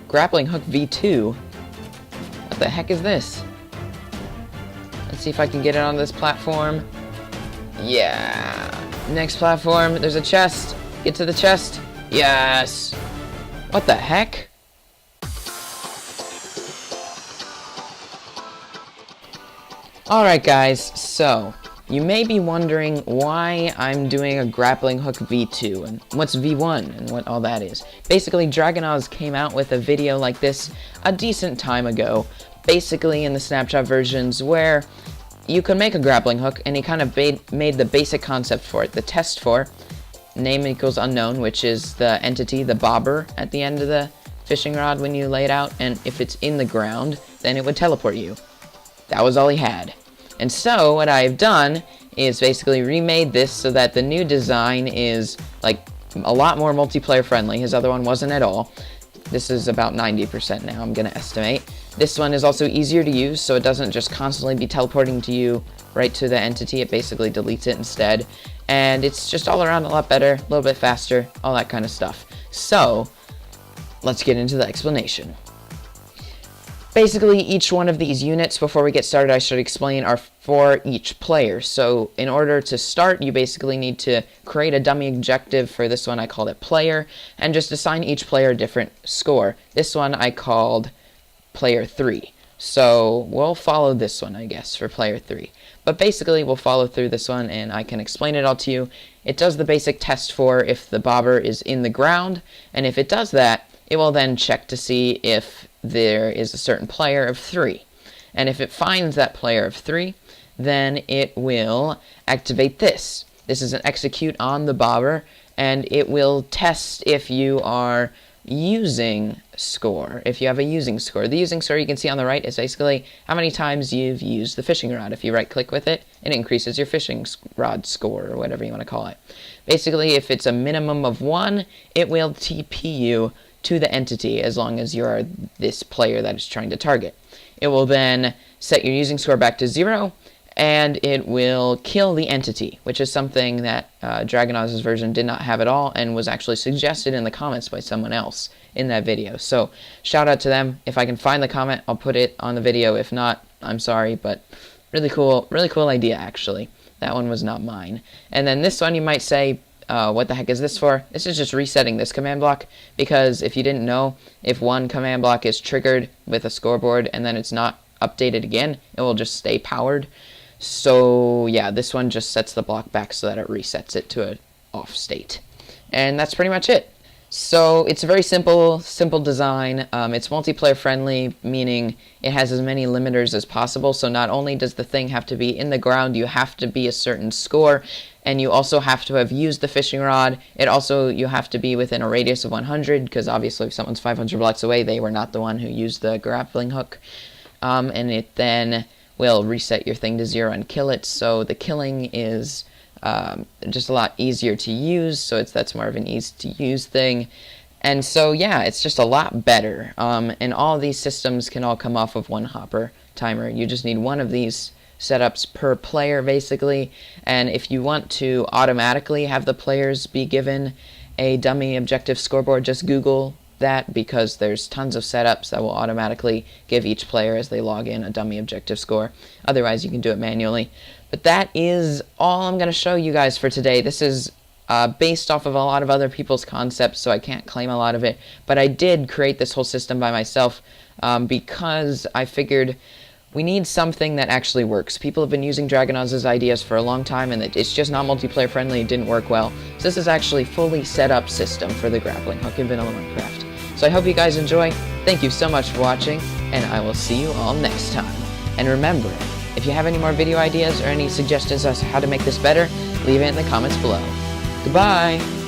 Grappling Hook V2. What the heck is this? Let's see if I can get it on this platform. Yeah. Next platform, there's a chest. Get to the chest. Yes. What the heck? Alright guys, so you may be wondering why I'm doing a Grappling Hook V2 and what's V1 and what all that is. Basically, Dragonoz came out with a video like this a decent time ago, basically in the snapshot versions where you could make a grappling hook, and he kind of made the basic concept for it. The testfor, name equals unknown, which is the entity, the bobber at the end of the fishing rod when you lay it out, and if it's in the ground, then it would teleport you. That was all he had. And so what I've done is basically remade this so that the new design is like a lot more multiplayer friendly. His other one wasn't at all. This is about 90% now, I'm gonna estimate. This one is also easier to use, so it doesn't just constantly be teleporting to you right to the entity. It basically deletes it instead. And it's just all around a lot better, a little bit faster, all that kind of stuff. So let's get into the explanation. Basically, each one of these units, before we get started, I should explain, are for each player. So in order to start, you basically need to create a dummy objective. For this one, I called it player, and just assign each player a different score. This one I called player 3. So we'll follow this one, I guess, for player 3. But basically, we'll follow through this one, and I can explain it all to you. It does the basic test for if the bobber is in the ground, and if it does that, it will then check to see if there is a certain player of 3. And if it finds that player of 3, then it will activate this. This is an execute on the bobber, and it will test if you are using score, if you have a using score. The using score you can see on the right is basically how many times you've used the fishing rod. If you right click with it, it increases your fishing rod score, or whatever you want to call it. Basically, if it's a minimum of 1, it will TP you to the entity as long as you are this player that is trying to target. It will then set your using score back to 0, and it will kill the entity, which is something that Dragonoz's version did not have at all, and was actually suggested in the comments by someone else in that video. So shout out to them. If I can find the comment, I'll put it on the video. If not, I'm sorry, but really cool idea actually. That one was not mine. And then this one, you might say, what the heck is this for? This is just resetting this command block, because if you didn't know, if one command block is triggered with a scoreboard and then it's not updated again, it will just stay powered. So yeah, this one just sets the block back so that it resets it to an off state. And that's pretty much it. So it's a very simple design. It's multiplayer friendly, meaning it has as many limiters as possible. So not only does the thing have to be in the ground, you have to be a certain score, and you also have to have used the fishing rod. You have to be within a radius of 100, because obviously if someone's 500 blocks away, they were not the one who used the grappling hook. And it then will reset your thing to 0 and kill it. So the killing is just a lot easier to use, so that's more of an easy to use thing. And so yeah, it's just a lot better. And all of these systems can all come off of one hopper timer. You just need one of these setups per player basically, and if you want to automatically have the players be given a dummy objective scoreboard, just Google that, because there's tons of setups that will automatically give each player as they log in a dummy objective score. Otherwise you can do it manually. But that is all I'm going to show you guys for today. This is based off of a lot of other people's concepts, so I can't claim a lot of it, but I did create this whole system by myself because I figured we need something that actually works. People have been using Dragonoz's ideas for a long time, and it's just not multiplayer friendly. It didn't work well. So this is actually a fully set up system for the grappling hook in Vanilla Minecraft. So I hope you guys enjoy. Thank you so much for watching, and I will see you all next time. And remember, if you have any more video ideas or any suggestions as to how to make this better, leave it in the comments below. Goodbye!